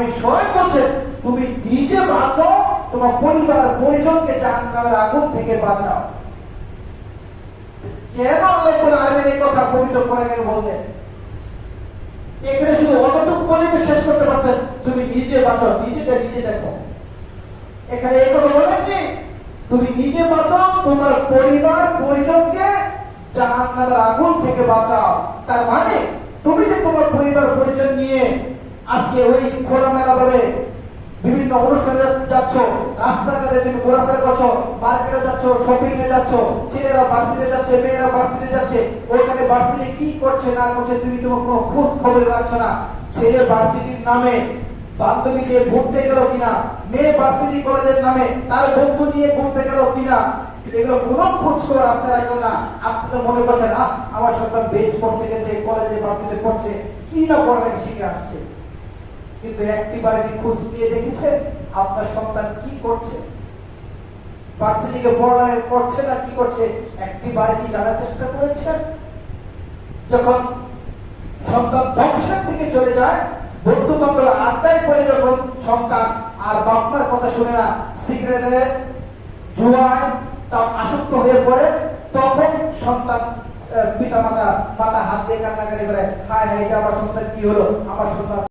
আমি স্বয়ং বলছেন তুমি নিজে বাঁচো, তোমার পরিবার পরিজনকে জাহান্নামের আগুন থেকে বাঁচাও। কেন আল্লাহ রাব্বুল আলামিন এই কথা পবিত্র কোরআনে বললেন? এখানে শুধু অতটুকু বলে শেষ করতে পারতেন, তুমি নিজে বাঁচো, নিজেটা নিজে দেখো। এখানে এই কথা বলেননি তুমি নিজে বাঁচো, তোমার পরিবার পরিজনকে জাহান্নামের আগুন থেকে বাঁচাও। তার মানে তুমি যে তোমার পরিবার পরিজন নিয়ে আজকে ওই খোলামেলা ভাবে বিভিন্ন অনুষ্ঠানে যাচ্ছ, রাস্তাঘাটে তুমি ঘোরাফেরা করছো, মার্কেটে যাচ্ছ, শপিং এ যাচ্ছ, ছেলেরা ভার্সিটিতে যাচ্ছে, মেয়েরা ভার্সিটিতে যাচ্ছে, ওখানে ভার্সিটি কি করছে না করছে তুমি তোমার কোনো খোঁজ খবর রাখছো না। ছেলে ভার্সিটির নামে বান্ধবীকে ঘুরতে গেল কিনা, মেয়ে ভার্সিটি কলেজের নামে তার বন্ধু নিয়ে ঘুরতে গেল কিনা, এগুলো কোনো খোঁজ খবর আপনারা রাখেন না। আপনি তো মনে করছেন আমার সন্তান বেশ পড়তে গেছে, কলেজে ভার্সিটি পড়ছে, কি না পড়ালেখা শিখে আসছে। কিন্তু একটি বাড়ি খোঁজ নিয়ে দেখেছেন আপনার সন্তান কি করছে, ভার্সিটিকে পড়ালেখা করছে না কি করছে, একটি বাড়ি জানার চেষ্টা করেছেন? যখন সন্তান ধ্বংসের দিকে চলে যায়, বন্ধু বান্ধব আড্ডায় পড়ে যখন সন্তান আর বাপমার কথা শুনে না, সিগারেটে জুয়ায় তা আসক্ত হয়ে পড়ে, তখন সন্তান পিতা মাতা হাত দিয়ে কান্নাকাটি করে, হায় হায় এটা আমার সন্তান কি হলো, আমার সন্তান